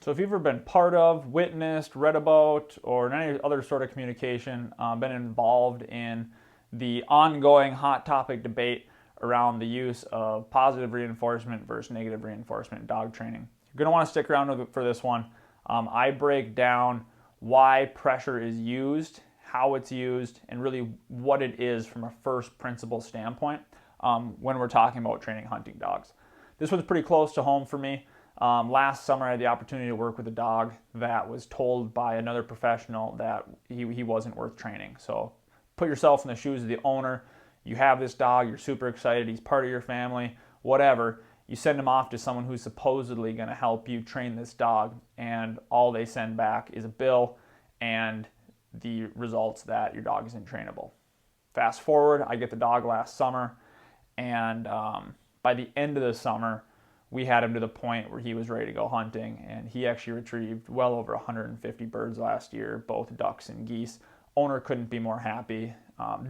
So if you've ever been part of, witnessed, read about, or in any other sort of communication, been involved in the ongoing hot topic debate around the use of positive reinforcement versus negative reinforcement in dog training, you're going to want to stick around for this one. I break down why pressure is used, how it's used, and really what it is from a first principle standpoint when we're talking about training hunting dogs. This one's pretty close to home for me. Last summer, I had the opportunity to work with a dog that was told by another professional that he wasn't worth training. So put yourself in the shoes of the owner. You have this dog, you're super excited, he's part of your family, whatever. You send him off to someone who's supposedly going to help you train this dog, and all they send back is a bill and the results that your dog isn't trainable. Fast forward, I get the dog last summer, and by the end of the summer, we had him to the point where he was ready to go hunting, and he actually retrieved well over 150 birds last year, both ducks and geese. Owner couldn't be more happy.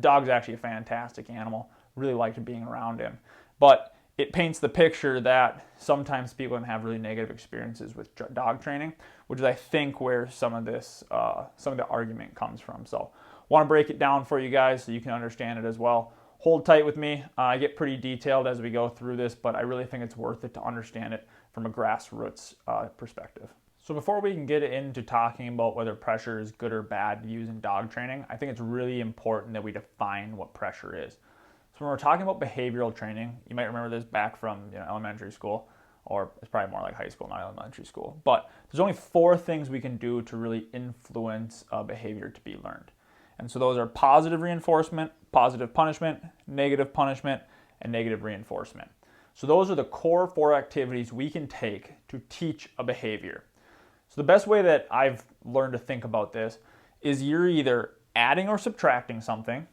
Dog's actually a fantastic animal. Really liked being around him. But it paints the picture that sometimes people can have really negative experiences with dog training, which is, I think, where some of the argument comes from. So want to break it down for you guys so you can understand it as well. Hold tight with me. I get pretty detailed as we go through this, but I really think it's worth it to understand it from a grassroots perspective. So before we can get into talking about whether pressure is good or bad to use in dog training, I think it's really important that we define what pressure is. So when we're talking about behavioral training, you might remember this back from elementary school, or it's probably more like high school, not elementary school. But there's only 4 things we can do to really influence behavior to be learned. And so those are positive reinforcement, positive punishment, and negative reinforcement. So those are the core 4 activities we can take to teach a behavior. So the best way that I've learned to think about this is you're either adding or subtracting something,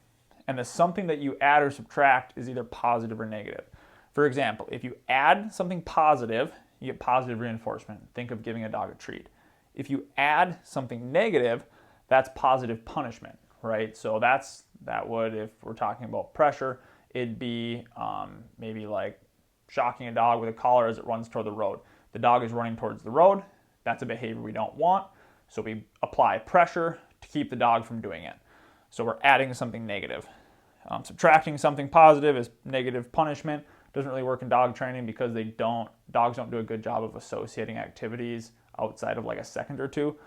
and the something that you add or subtract is either positive or negative. For example, if you add something positive, you get positive reinforcement. Think of giving a dog a treat. If you add something negative, that's positive punishment, right? So that would, if we're talking about pressure, it'd be maybe like shocking a dog with a collar as it runs toward the road. The dog is running towards the road. That's a behavior we don't want. So we apply pressure to keep the dog from doing it. So we're adding something negative. Subtracting something positive is negative punishment. Doesn't really work in dog training because dogs don't do a good job of associating activities outside of like a second or two.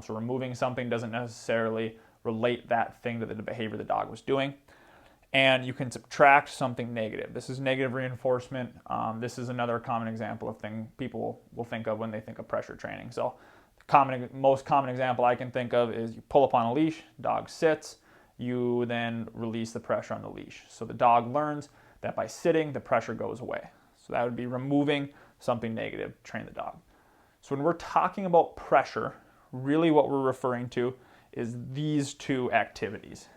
So removing something doesn't necessarily relate that thing to the behavior the dog was doing. And you can subtract something negative. This is negative reinforcement. This is another common example of thing people will think of when they think of pressure training. So the most common example I can think of is you pull up on a leash, dog sits, you then release the pressure on the leash. So the dog learns that by sitting, the pressure goes away. So that would be removing something negative to train the dog. So when we're talking about pressure, really what we're referring to is these 2 activities.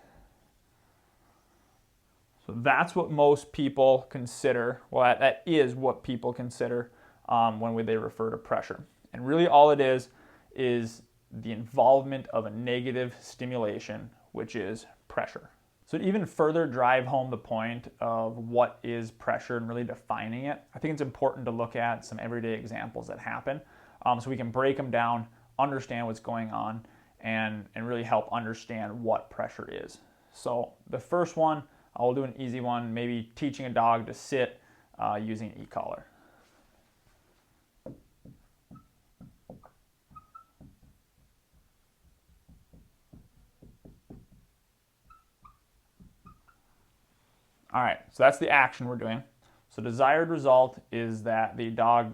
So that's what most people consider, well, that is what people consider when they refer to pressure. And really all it is the involvement of a negative stimulation, which is pressure. So to even further drive home the point of what is pressure and really defining it, I think it's important to look at some everyday examples that happen so we can break them down, understand what's going on, and really help understand what pressure is. So the first one, I'll do an easy one, maybe teaching a dog to sit using an e-collar. All right, so that's the action we're doing. So desired result is that the dog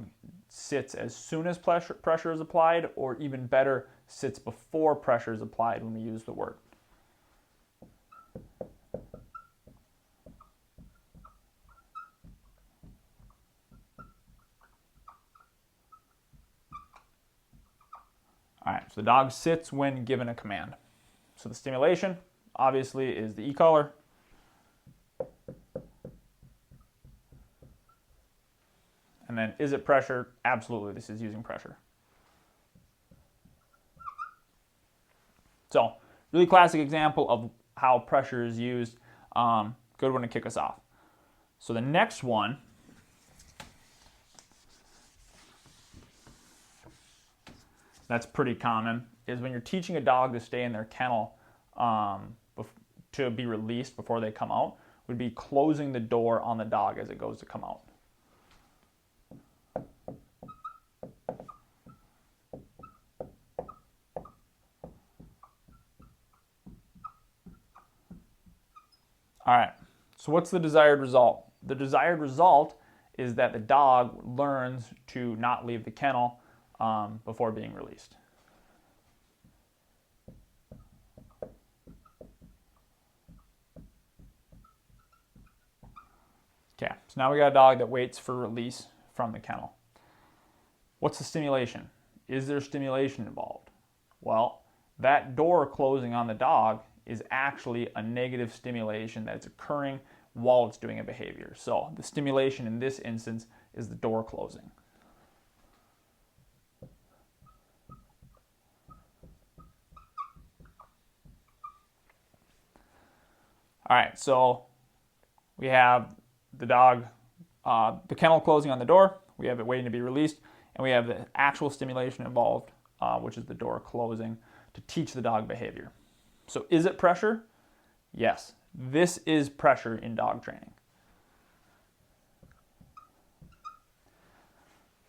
sits as soon as pressure is applied, or even better, sits before pressure is applied when we use the word. All right, so the dog sits when given a command. So the stimulation, obviously, is the e-collar. And then, is it pressure? Absolutely, this is using pressure. So, really classic example of how pressure is used. Good one to kick us off. So the next one that's pretty common, is when you're teaching a dog to stay in their kennel to be released before they come out, would be closing the door on the dog as it goes to come out. All right, so what's the desired result? The desired result is that the dog learns to not leave the kennel before being released. Okay, so now we got a dog that waits for release from the kennel. What's the stimulation? Is there stimulation involved? Well, that door closing on the dog is actually a negative stimulation that's occurring while it's doing a behavior. So the stimulation in this instance is the door closing. All right, so we have the dog, the kennel closing on the door, we have it waiting to be released, and we have the actual stimulation involved, which is the door closing to teach the dog behavior. So is it pressure? Yes, this is pressure in dog training.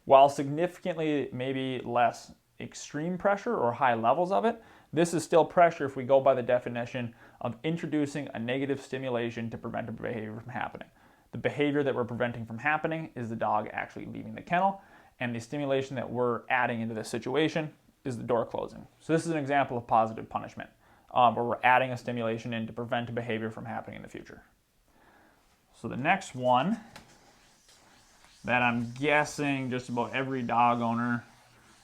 While significantly maybe less extreme pressure or high levels of it, this is still pressure if we go by the definition of introducing a negative stimulation to prevent a behavior from happening. The behavior that we're preventing from happening is the dog actually leaving the kennel, and the stimulation that we're adding into this situation is the door closing. So this is an example of positive punishment, where we're adding a stimulation in to prevent a behavior from happening in the future. So the next one that I'm guessing just about every dog owner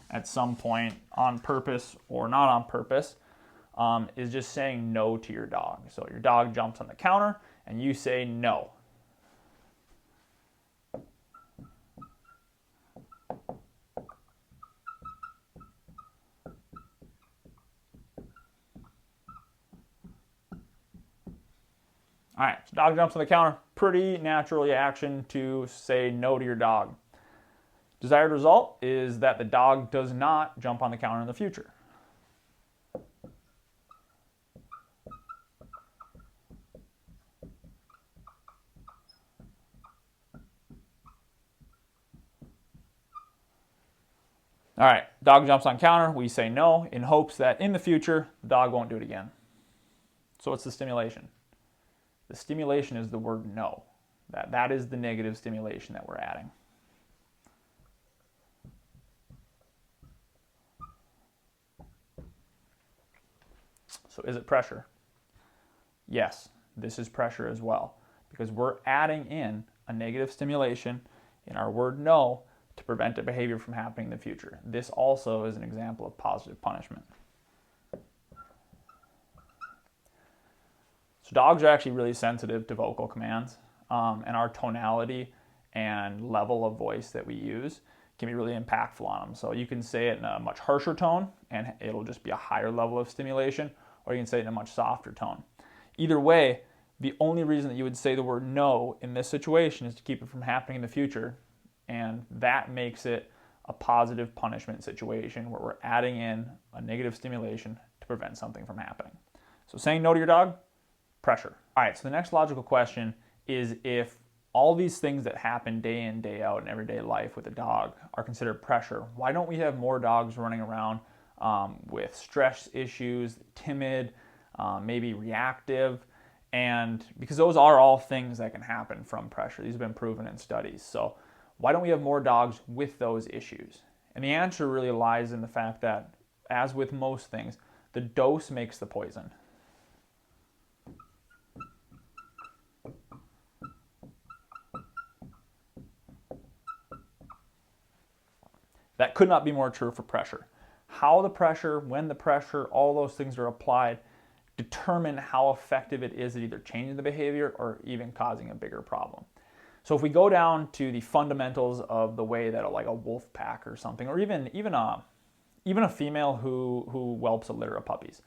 at some point, on purpose or not on purpose, is just saying no to your dog. So your dog jumps on the counter and you say no. All right, so dog jumps on the counter, pretty natural reaction to say no to your dog. Desired result is that the dog does not jump on the counter in the future. All right, dog jumps on counter, we say no in hopes that in the future, the dog won't do it again. So what's the stimulation? The stimulation is the word no. That is the negative stimulation that we're adding. So is it pressure? Yes, this is pressure as well, because we're adding in a negative stimulation in our word no to prevent a behavior from happening in the future. This also is an example of positive punishment. So dogs are actually really sensitive to vocal commands, and our tonality and level of voice that we use can be really impactful on them. So you can say it in a much harsher tone and it'll just be a higher level of stimulation, or you can say it in a much softer tone. Either way, the only reason that you would say the word no in this situation is to keep it from happening in the future, and that makes it a positive punishment situation where we're adding in a negative stimulation to prevent something from happening. So saying no to your dog, pressure. All right, so the next logical question is, if all these things that happen day in, day out in everyday life with a dog are considered pressure, why don't we have more dogs running around with stress issues, timid, maybe reactive? And because those are all things that can happen from pressure. These have been proven in studies. So why don't we have more dogs with those issues? And the answer really lies in the fact that, as with most things, the dose makes the poison. That could not be more true for pressure. How the pressure, when the pressure, all those things are applied determine how effective it is at either changing the behavior or even causing a bigger problem. So if we go down to the fundamentals of the way that like a wolf pack or something, or even a female who whelps a litter of puppies.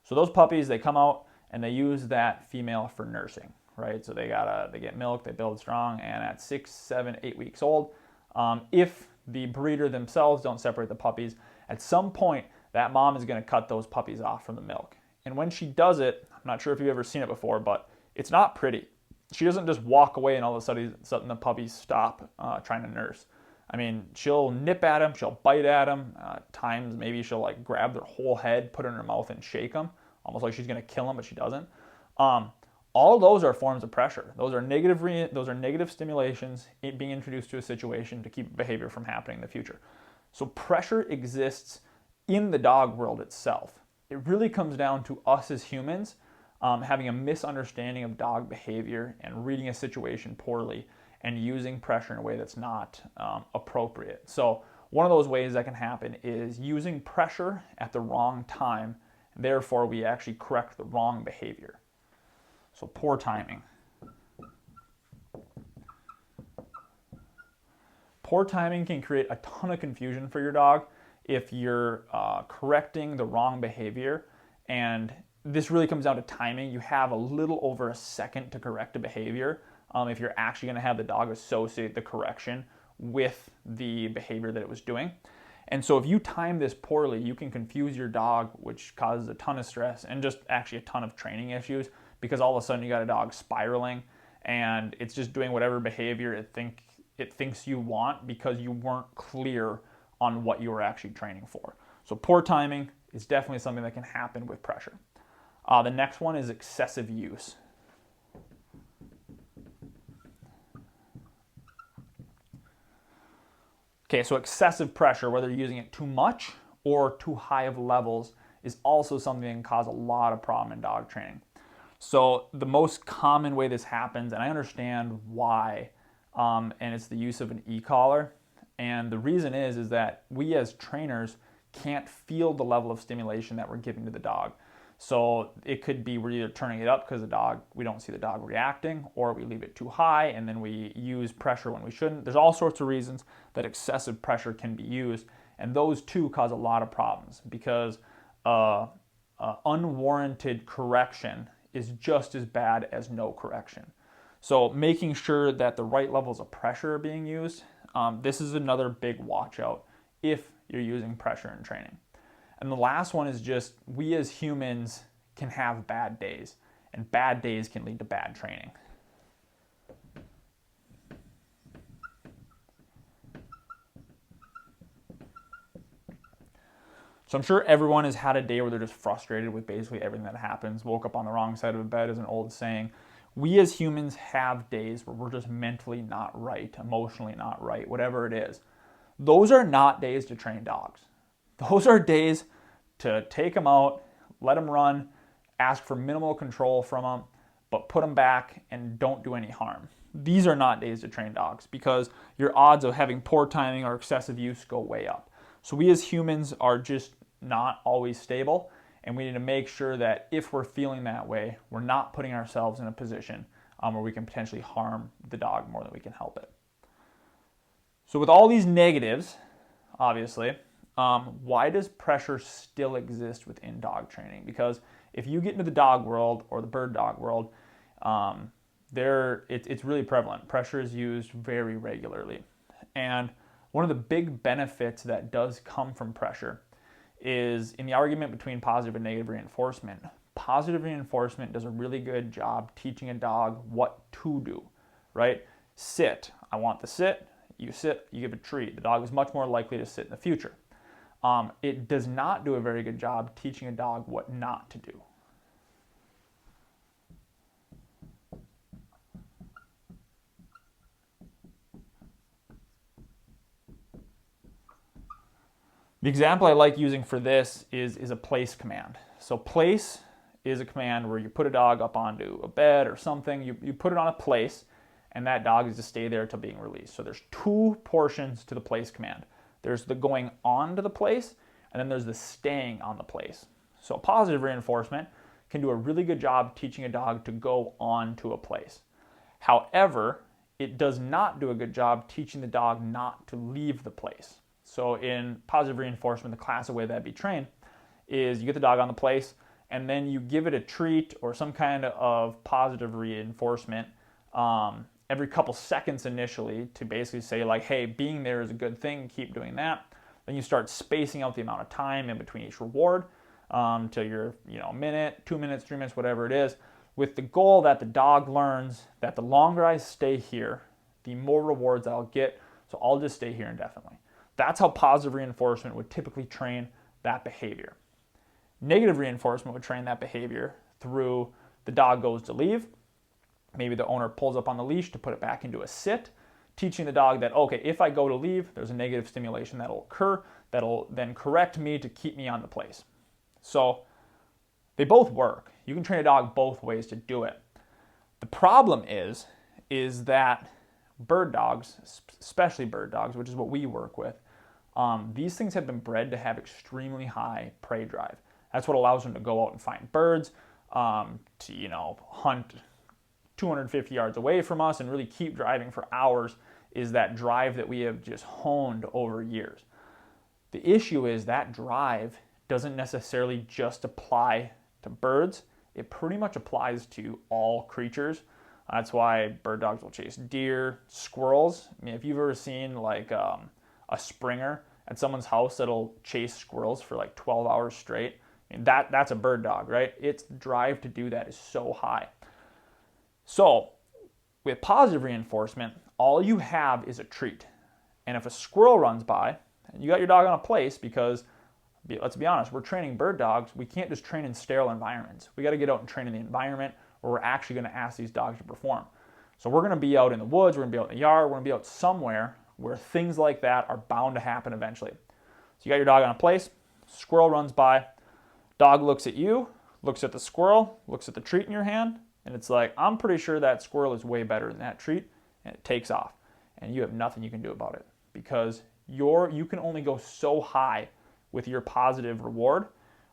So those puppies, they come out and they use that female for nursing, right? So they get milk, they build strong, and at 6, 7, 8 weeks old, if the breeder themselves don't separate the puppies, At some point, that mom is going to cut those puppies off from the milk. And when she does it, I'm not sure if you've ever seen it before, but it's not pretty. She doesn't just walk away and all of a sudden the puppies stop trying to nurse. I mean, she'll nip at them, she'll bite at them. Times maybe she'll like grab their whole head, put it in her mouth and shake them, almost like she's going to kill them, but she doesn't. All those are forms of pressure. Those are negative stimulations being introduced to a situation to keep behavior from happening in the future. So pressure exists in the dog world itself. It really comes down to us as humans having a misunderstanding of dog behavior and reading a situation poorly and using pressure in a way that's not appropriate. So one of those ways that can happen is using pressure at the wrong time. Therefore, we actually correct the wrong behavior. So poor timing. Poor timing can create a ton of confusion for your dog if you're correcting the wrong behavior. And this really comes down to timing. You have a little over a second to correct a behavior if you're actually going to have the dog associate the correction with the behavior that it was doing. And so if you time this poorly, you can confuse your dog, which causes a ton of stress and just actually a ton of training issues, because all of a sudden you got a dog spiraling and it's just doing whatever behavior it thinks you want because you weren't clear on what you were actually training for. So poor timing is definitely something that can happen with pressure. The next one is excessive use. Okay, so excessive pressure, whether you're using it too much or too high of levels, is also something that can cause a lot of problem in dog training. So the most common way this happens, and I understand why, and it's the use of an e-collar. And the reason is that we as trainers can't feel the level of stimulation that we're giving to the dog. So it could be we're either turning it up because we don't see the dog reacting, or we leave it too high and then we use pressure when we shouldn't. There's all sorts of reasons that excessive pressure can be used, and those two cause a lot of problems because unwarranted correction is just as bad as no correction. So making sure that the right levels of pressure are being used, this is another big watch out if you're using pressure in training. And the last one is just we as humans can have bad days, and bad days can lead to bad training. So I'm sure everyone has had a day where they're just frustrated with basically everything that happens. Woke up on the wrong side of the bed is an old saying. We as humans have days where we're just mentally not right, emotionally not right, whatever it is. Those are not days to train dogs. Those are days to take them out, let them run, ask for minimal control from them, but put them back and don't do any harm. These are not days to train dogs because your odds of having poor timing or excessive use go way up. So we as humans are just not always stable, and we need to make sure that if we're feeling that way, we're not putting ourselves in a position where we can potentially harm the dog more than we can help it. So with all these negatives, obviously, why does pressure still exist within dog training? Because if you get into the dog world or the bird dog world, it's really prevalent. Pressure is used very regularly. And one of the big benefits that does come from pressure is in the argument between positive and negative reinforcement. Positive reinforcement does a really good job teaching a dog what to do, right? Sit, I want the sit, you give a treat. The dog is much more likely to sit in the future. It does not do a very good job teaching a dog what not to do. The example I like using for this is a place command. So place is a command where you put a dog up onto a bed or something, you put it on a place, and that dog is to stay there until being released. So there's two portions to the place command. There's the going on to the place, and then there's the staying on the place. So positive reinforcement can do a really good job teaching a dog to go on to a place. However, it does not do a good job teaching the dog not to leave the place. So in positive reinforcement, the classic way that'd be trained is you get the dog on the place and then you give it a treat or some kind of positive reinforcement every couple seconds initially to basically say like, hey, being there is a good thing, keep doing that. Then you start spacing out the amount of time in between each reward till you're, a minute, 2 minutes, 3 minutes, whatever it is, with the goal that the dog learns that the longer I stay here, the more rewards I'll get, so I'll just stay here indefinitely. That's how positive reinforcement would typically train that behavior. Negative reinforcement would train that behavior through the dog goes to leave. Maybe the owner pulls up on the leash to put it back into a sit, teaching the dog that, okay, if I go to leave, there's a negative stimulation that'll occur that'll then correct me to keep me on the place. So they both work. You can train a dog both ways to do it. The problem is that bird dogs, especially bird dogs, which is what we work with, these things have been bred to have extremely high prey drive. That's what allows them to go out and find birds, to hunt 250 yards away from us and really keep driving for hours, is that drive that we have just honed over years. The issue is that drive doesn't necessarily just apply to birds. It pretty much applies to all creatures. That's why bird dogs will chase deer, squirrels. I mean, if you've ever seen like a springer at someone's house that'll chase squirrels for like 12 hours straight, I mean, that's a bird dog, right? Its drive to do that is so high. So with positive reinforcement, all you have is a treat. And if a squirrel runs by, and you got your dog on a place, because let's be honest, we're training bird dogs, we can't just train in sterile environments. We got to get out and train in the environment where we're actually going to ask these dogs to perform. So we're going to be out in the woods, we're going to be out in the yard, we're going to be out somewhere where things like that are bound to happen eventually. So you got your dog on a place, squirrel runs by, dog looks at you, looks at the squirrel, looks at the treat in your hand, and it's like, I'm pretty sure that squirrel is way better than that treat, and it takes off. And you have nothing you can do about it, because you can only go so high with your positive reward,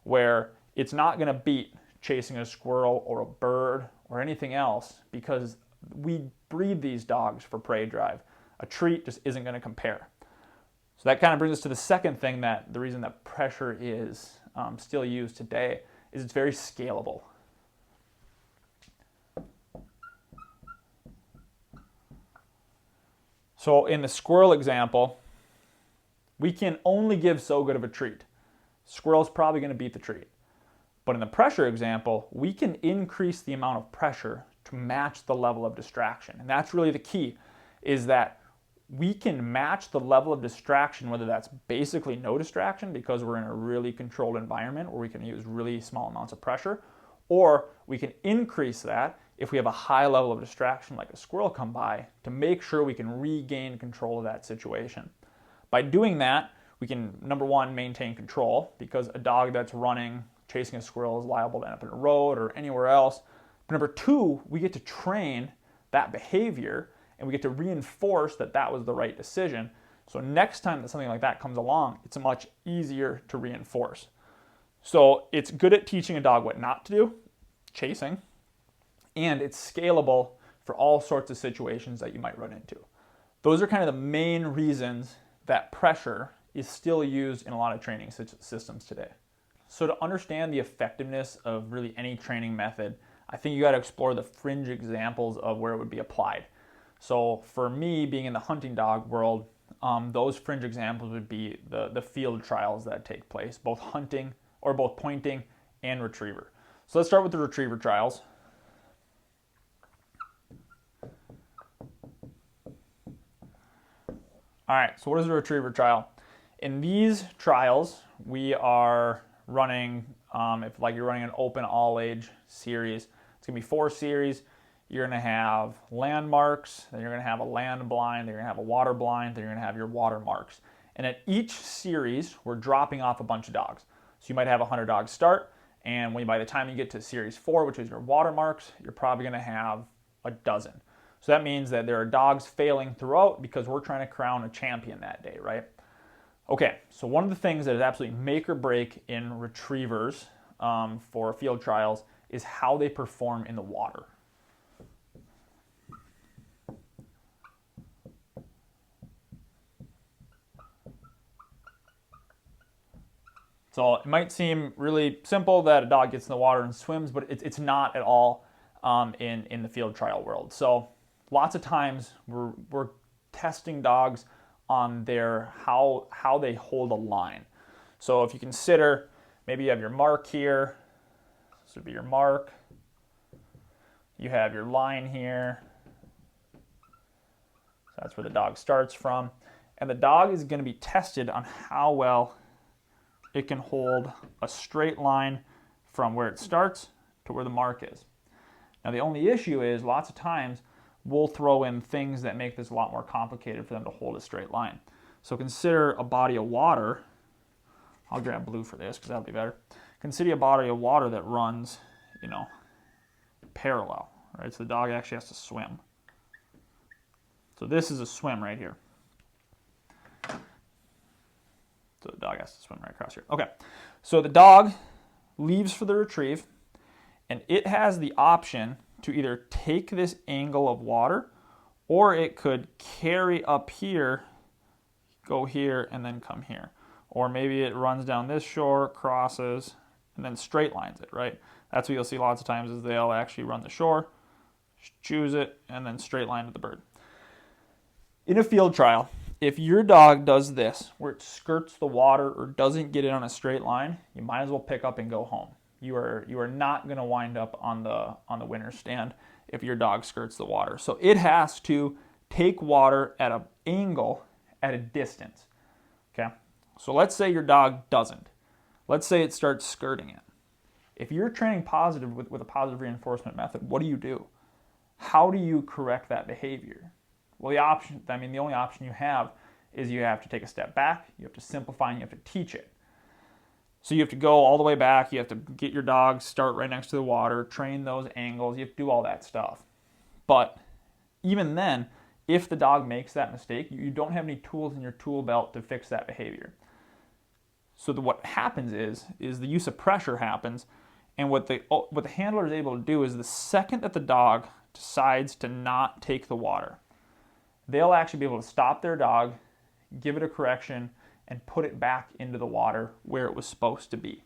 where it's not going to beat chasing a squirrel or a bird or anything else, because we breed these dogs for prey drive. A treat just isn't going to compare. So that kind of brings us to the second thing, that the reason that pressure is still used today is it's very scalable. So in the squirrel example, we can only give so good of a treat. Squirrel's probably going to beat the treat. But in the pressure example, we can increase the amount of pressure to match the level of distraction. And that's really the key, is that we can match the level of distraction, whether that's basically no distraction because we're in a really controlled environment where we can use really small amounts of pressure, or we can increase that if we have a high level of distraction like a squirrel come by, to make sure we can regain control of that situation. By doing that, we can, number one, maintain control, because a dog that's running, chasing a squirrel is liable to end up in a road or anywhere else. But number two, we get to train that behavior, and we get to reinforce that that was the right decision. So next time that something like that comes along, it's much easier to reinforce. So it's good at teaching a dog what not to do, chasing, and it's scalable for all sorts of situations that you might run into. Those are kind of the main reasons that pressure is still used in a lot of training systems today. So to understand the effectiveness of really any training method, I think you got to explore the fringe examples of where it would be applied. So for me, being in the hunting dog world, those fringe examples would be the field trials that take place, both hunting or both pointing and retriever. So let's start with the retriever trials. All right, so what is a retriever trial? In these trials, we are running, if like you're running an open all-age series, it's gonna be 4 series. You're gonna have landmarks, then you're gonna have a land blind, then you're gonna have a water blind, then you're gonna have your watermarks. And at each series, we're dropping off a bunch of dogs. So you might have 100 dogs start, and by the time you get to series 4, which is your watermarks, you're probably gonna have a dozen. So that means that there are dogs failing throughout because we're trying to crown a champion that day, right? Okay, so one of the things that is absolutely make or break in retrievers for field trials is how they perform in the water. So it might seem really simple that a dog gets in the water and swims, but it's not at all in the field trial world. So lots of times we're testing dogs on their how they hold a line. So if you consider, maybe you have your mark here. This would be your mark. You have your line here. So that's where the dog starts from. And the dog is going to be tested on how well it can hold a straight line from where it starts to where the mark is. Now the only issue is lots of times we'll throw in things that make this a lot more complicated for them to hold a straight line. So consider a body of water. I'll grab blue for this because that'll be better. Consider a body of water that runs, parallel, right? So the dog actually has to swim. So this is a swim right here. So the dog has to swim right across here. Okay, so the dog leaves for the retrieve, and it has the option to either take this angle of water, or it could carry up here, go here, and then come here. Or maybe it runs down this shore, crosses, and then straight lines it, right? That's what you'll see lots of times is they'll actually run the shore, choose it, and then straight line to the bird. In a field trial, if your dog does this, where it skirts the water or doesn't get it on a straight line, you might as well pick up and go home. You are not going to wind up on the winner's stand if your dog skirts the water. So it has to take water at an angle at a distance. Okay? So let's say your dog doesn't. Let's say it starts skirting it. If you're training positive with a positive reinforcement method, what do? How do you correct that behavior? Well, the only option you have is you have to take a step back, you have to simplify, and you have to teach it. So you have to go all the way back, you have to get your dog, start right next to the water, train those angles, you have to do all that stuff. But even then, if the dog makes that mistake, you don't have any tools in your tool belt to fix that behavior. So what happens is the use of pressure happens, and what the handler is able to do is the second that the dog decides to not take the water, they'll actually be able to stop their dog, give it a correction, and put it back into the water where it was supposed to be.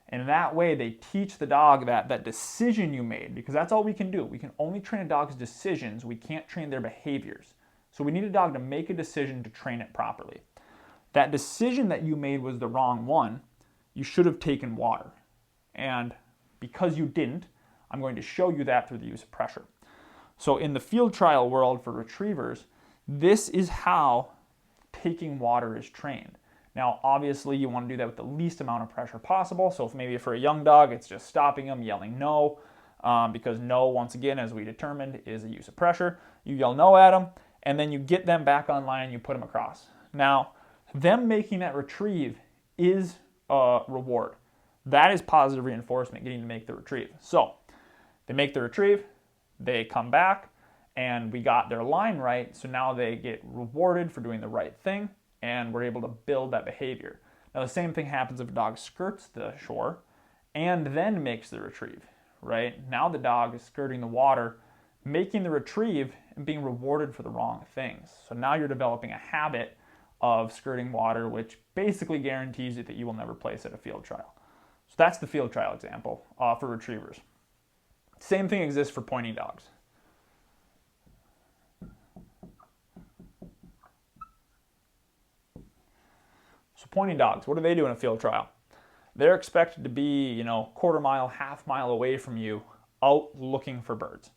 And that way they teach the dog that decision you made, because that's all we can do. We can only train a dog's decisions. We can't train their behaviors. So we need a dog to make a decision to train it properly. That decision that you made was the wrong one. You should have taken water. And because you didn't, I'm going to show you that through the use of pressure. So in the field trial world for retrievers, this is how taking water is trained. Now, obviously, you want to do that with the least amount of pressure possible. So if maybe for a young dog, it's just stopping them, yelling no, because no, once again, as we determined, is a use of pressure. You yell no at them, and then you get them back online and you put them across. Now, them making that retrieve is a reward. That is positive reinforcement, getting to make the retrieve. So they make the retrieve, they come back, and we got their line right, so now they get rewarded for doing the right thing, and we're able to build that behavior. Now the same thing happens if a dog skirts the shore and then makes the retrieve, right? Now the dog is skirting the water, making the retrieve, and being rewarded for the wrong things. So now you're developing a habit of skirting water, which basically guarantees you that you will never place at a field trial. So that's the field trial example for retrievers. Same thing exists for pointing dogs. So pointing dogs, what do they do in a field trial? They're expected to be, quarter mile, half mile away from you, out looking for birds.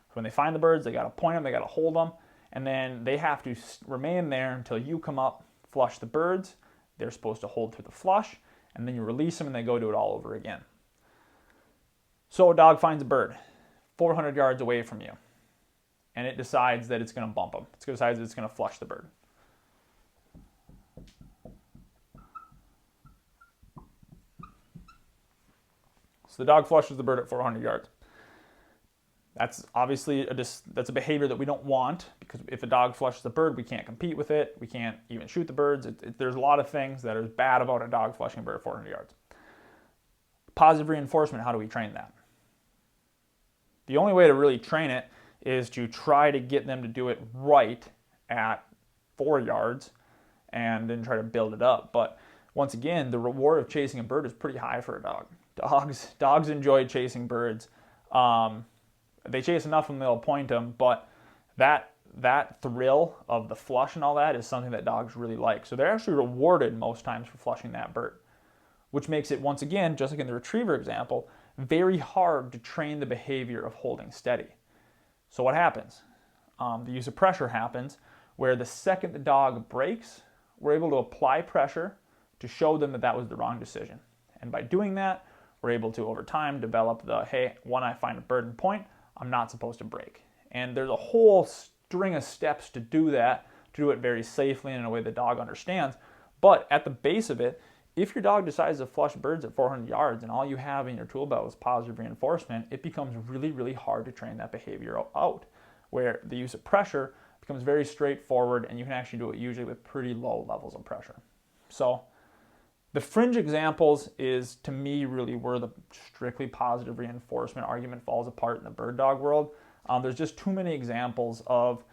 So when they find the birds, they got to point them, they got to hold them, and then they have to remain there until you come up, flush the birds. They're supposed to hold through the flush, and then you release them and they go do it all over again. So a dog finds a bird 400 yards away from you, and it decides that it's going to bump them. It decides that it's going to flush the bird. So the dog flushes the bird at 400 yards. That's obviously that's a behavior that we don't want, because if a dog flushes a bird, we can't compete with it. We can't even shoot the birds. There's a lot of things that are bad about a dog flushing a bird at 400 yards. Positive reinforcement, how do we train that? The only way to really train it is to try to get them to do it right at 4 yards and then try to build it up. But once again, the reward of chasing a bird is pretty high for a dog. Dogs enjoy chasing birds. They chase enough of them, they'll point them, but that thrill of the flush and all that is something that dogs really like. So they're actually rewarded most times for flushing that bird, which makes it, once again, just like in the retriever example, very hard to train the behavior of holding steady. So what happens? The use of pressure happens, where the second the dog breaks, we're able to apply pressure to show them that that was the wrong decision. And by doing that, we're able to, over time, develop the, hey, when I find a bird and point, I'm not supposed to break. And there's a whole string of steps to do that, to do it very safely and in a way the dog understands. But at the base of it, if your dog decides to flush birds at 400 yards and all you have in your tool belt is positive reinforcement, it becomes really, really hard to train that behavior out, where the use of pressure becomes very straightforward and you can actually do it usually with pretty low levels of pressure. So the fringe examples is, to me, really where the strictly positive reinforcement argument falls apart in the bird dog world. There's just too many examples of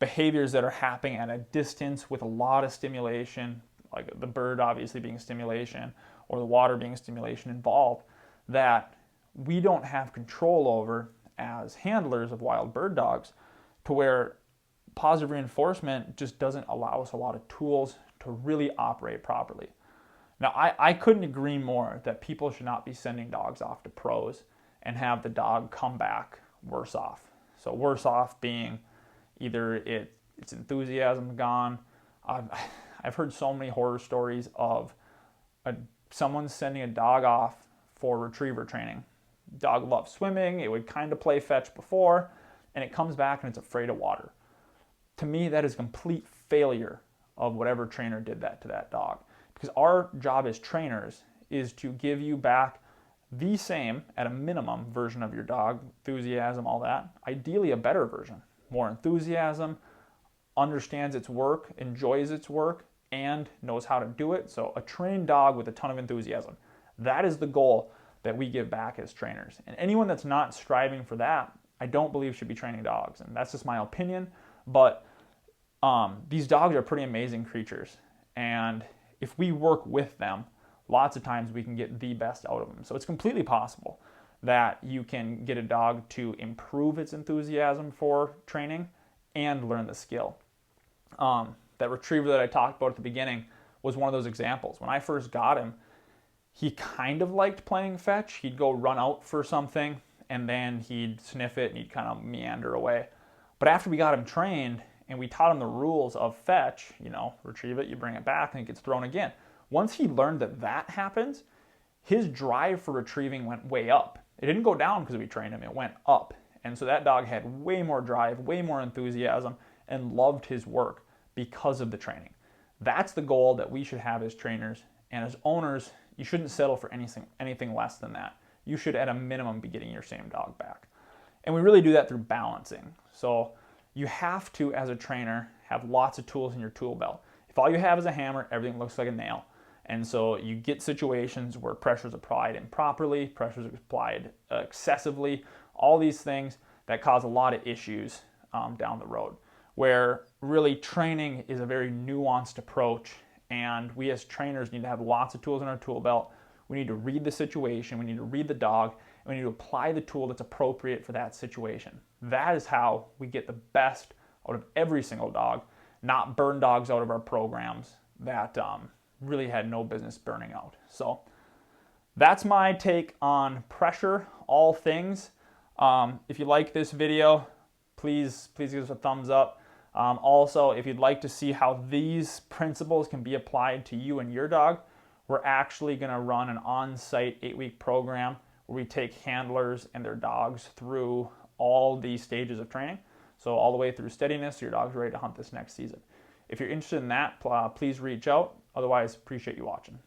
behaviors that are happening at a distance with a lot of stimulation, like the bird obviously being stimulation or the water being stimulation involved, that we don't have control over as handlers of wild bird dogs, to where positive reinforcement just doesn't allow us a lot of tools to really operate properly. Now, I couldn't agree more that people should not be sending dogs off to pros and have the dog come back worse off. So worse off being either its enthusiasm gone. I've heard so many horror stories of someone sending a dog off for retriever training. Dog loves swimming, it would kind of play fetch before, and it comes back and it's afraid of water. To me, that is complete failure of whatever trainer did that to that dog. Because our job as trainers is to give you back the same, at a minimum, version of your dog, enthusiasm, all that. Ideally a better version, more enthusiasm, understands its work, enjoys its work, and knows how to do it. So a trained dog with a ton of enthusiasm. That is the goal that we give back as trainers. And anyone that's not striving for that, I don't believe should be training dogs. And that's just my opinion. But these dogs are pretty amazing creatures. And if we work with them, lots of times we can get the best out of them. So it's completely possible that you can get a dog to improve its enthusiasm for training and learn the skill. That retriever that I talked about at the beginning was one of those examples. When I first got him, he kind of liked playing fetch. He'd go run out for something and then he'd sniff it and he'd kind of meander away. But after we got him trained and we taught him the rules of fetch, retrieve it, you bring it back, and it gets thrown again. Once he learned that happens, his drive for retrieving went way up. It didn't go down because we trained him, it went up. And so that dog had way more drive, way more enthusiasm, and loved his work because of the training. That's the goal that we should have as trainers. And as owners, you shouldn't settle for anything less than that. You should, at a minimum, be getting your same dog back. And we really do that through balancing. So you have to, as a trainer, have lots of tools in your tool belt. If all you have is a hammer, everything looks like a nail. And so you get situations where pressure is applied improperly, pressure is applied excessively, all these things that cause a lot of issues down the road, where really training is a very nuanced approach, and we as trainers need to have lots of tools in our tool belt. We need to read the situation, we need to read the dog, and we need to apply the tool that's appropriate for that situation. That is how we get the best out of every single dog, not burn dogs out of our programs that really had no business burning out. So that's my take on pressure, all things. If you like this video, please give us a thumbs up. Also, if you'd like to see how these principles can be applied to you and your dog, we're actually going to run an on-site 8-week program where we take handlers and their dogs through all these stages of training. So all the way through steadiness, so your dog's ready to hunt this next season. If you're interested in that, please reach out. Otherwise, appreciate you watching.